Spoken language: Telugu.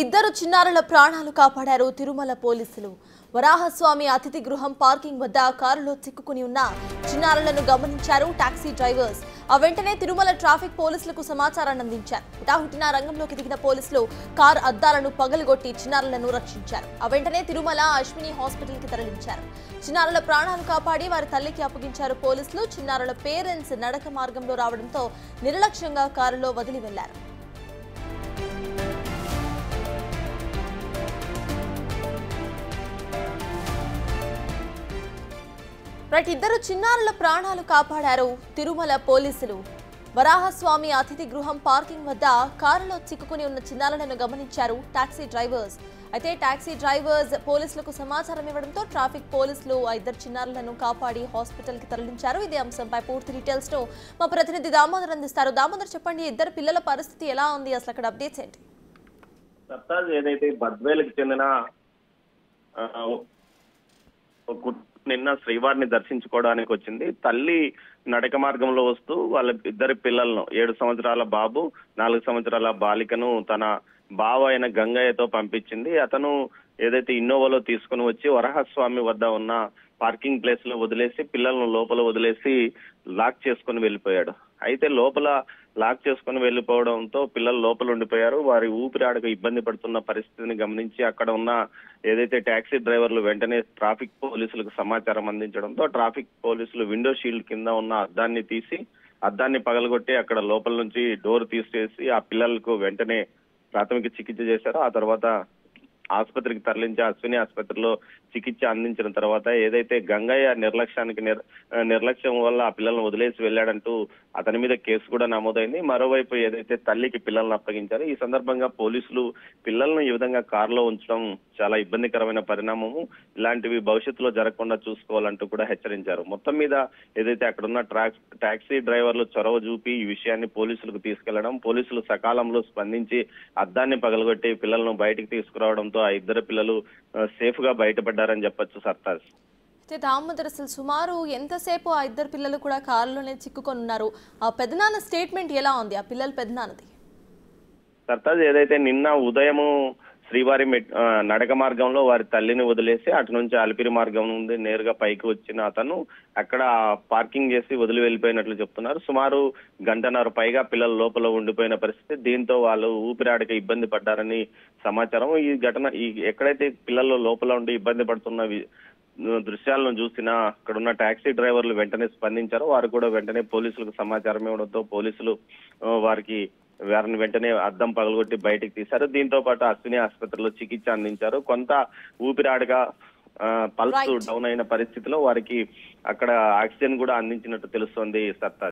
ఇద్దరు చిన్నారుల ప్రాణాలు కాపాడారు తిరుమల పోలీసులు. వరాహస్వామి అతిథి గృహం పార్కింగ్ వద్ద కారులో చిక్కుకుని ఉన్న చిన్నారులను గమనించారు టాక్సీ డ్రైవర్స్. ఆ వెంటనే తిరుమల ట్రాఫిక్ పోలీసులకు సమాచారాన్ని అందించారు. హుటాహుటిన రంగంలోకి దిగిన పోలీసులు కారు అద్దాలను పగలగొట్టి చిన్నారులను రక్షించారు. ఆ వెంటనే తిరుమల అశ్విని హాస్పిటల్ కి తరలించారు. చిన్నారుల ప్రాణాలు కాపాడి వారి తల్లికి అప్పగించారు పోలీసులు. చిన్నారుల పేరెంట్స్ నడక మార్గంలో రావడంతో నిర్లక్ష్యంగా కారులో వదిలి వెళ్లారు. ఇద్దరు చిన్నారుల ప్రాణాలు కాపాడారు తిరుమల పోలీసులు. వరాహస్వామి అతిథి గృహం పార్కింగ్ వద్ద కారులో చిక్కుకుని ఉన్న చిన్నారులను గమనించారు టాక్సీ డ్రైవర్స్. అయితే టాక్సీ డ్రైవర్స్ పోలీసులకు సమాచారం ఇవ్వడంతో ట్రాఫిక్ పోలీసులు ఆ ఇద్దరు చిన్నారులను కాపాడి హాస్పిటల్ కి తరలించారు. ఇదే అంశంపై పూర్తి డీటెయిల్స్ ను మా ప్రతినిధి దామోదర్ అందిస్తారు. దామోదర్, చెప్పండి, ఇద్దరు పిల్లల పరిస్థితి ఎలా ఉంది, అసలు అక్కడ అప్డేట్స్ ఏంటి? ఏదైతే బద్వేలకు చెందిన నిన్న శ్రీవారిని దర్శించుకోవడానికి వచ్చింది. తల్లి నడక మార్గంలో వస్తూ వాళ్ళ ఇద్దరి పిల్లలను 7 సంవత్సరాల బాబు, 4 సంవత్సరాల బాలికను తన బావ అయిన గంగయ్యతో పంపించింది. అతను ఏదైతే ఇన్నోవాలో తీసుకుని వచ్చి వరాహస్వామి వద్ద ఉన్న పార్కింగ్ ప్లేస్ లో వదిలేసి పిల్లలను లోపల వదిలేసి లాక్ చేసుకుని వెళ్ళిపోయాడు. అయితే లోపల లాక్ చేసుకుని వెళ్ళిపోవడంతో పిల్లలు లోపల ఉండిపోయారు. వారి ఊపిరాడక ఇబ్బంది పడుతున్న పరిస్థితిని గమనించి అక్కడ ఉన్న ఏదైతే టాక్సీ డ్రైవర్లు వెంటనే ట్రాఫిక్ పోలీసులకు సమాచారం అందించడంతో ట్రాఫిక్ పోలీసులు విండో షీల్డ్ కింద ఉన్న అద్దాన్ని తీసి అద్దాన్ని పగలగొట్టి అక్కడ లోపల నుంచి డోర్ తీసేసి ఆ పిల్లలకు వెంటనే ప్రాథమిక చికిత్స చేశారు. ఆ తర్వాత ఆసుపత్రికి తరలించి అశ్విని ఆసుపత్రిలో చికిత్స అందించిన తర్వాత ఏదైతే గంగయ్య నిర్లక్ష్యం వల్ల ఆ పిల్లలను వదిలేసి వెళ్లాడంటూ అతని మీద కేసు కూడా నమోదైంది. మరోవైపు ఏదైతే తల్లికి పిల్లలను అప్పగించారో ఈ సందర్భంగా పోలీసులు పిల్లలను ఈ విధంగా కారులో ఉంచడం చాలా ఇబ్బందికరమైన పరిణామము, ఇలాంటివి భవిష్యత్తులో జరగకుండా చూసుకోవాలంటూ కూడా హెచ్చరించారు. మొత్తం మీద ఏదైతే అక్కడున్న టాక్సీ డ్రైవర్లు చొరవ చూపి ఈ విషయాన్ని పోలీసులకు తీసుకెళ్లడం, పోలీసులు సకాలంలో స్పందించి అద్దాన్ని పగలగొట్టి పిల్లలను బయటికి తీసుకురావడంతో ఆ ఇద్దరు పిల్లలు సేఫ్ గా బయటపడ్డారని చెప్పొచ్చు. సర్తాజ్, దామోదర్, అసలు సుమారు ఎంతసేపు ఆ ఇద్దరు పిల్లలు కూడా కారులోనే చిక్కుకొని ఉన్నారు? ఆ పెద్దనాన్న స్టేట్మెంట్ ఎలా ఉంది, ఆ పిల్లల పెద్దనాన్నది? సర్తాజ్, ఏదైతే నిన్న ఉదయము శ్రీవారి నడక మార్గంలో వారి తల్లిని వదిలేసి అటు నుంచి అలిపిరి మార్గం నుండి నేరుగా పైకి వచ్చిన అతను అక్కడ పార్కింగ్ చేసి వదిలి వెళ్ళిపోయినట్లు చెప్తున్నారు. సుమారు గంటన్నర పైగా పిల్లలు లోపల ఉండిపోయిన పరిస్థితి. దీంతో వాళ్ళు ఊపిరాడక ఇబ్బంది పడ్డారని సమాచారం. ఈ ఘటన ఎక్కడైతే పిల్లలు లోపల ఉండి ఇబ్బంది పడుతున్న దృశ్యాలను చూసినా అక్కడున్న టాక్సీ డ్రైవర్లు వెంటనే స్పందించారు. వారు కూడా వెంటనే పోలీసులకు సమాచారం ఇవ్వడంతో పోలీసులు వారిని వెంటనే అద్దం పగలగొట్టి బయటికి తీశారు. దీంతో పాటు అశ్విని ఆసుపత్రిలో చికిత్స అందించారు. కొంత ఊపిరాడగా పల్స్ డౌన్ అయిన పరిస్థితిలో వారికి అక్కడ ఆక్సిజన్ కూడా అందించినట్టు తెలుస్తోంది. సత్తా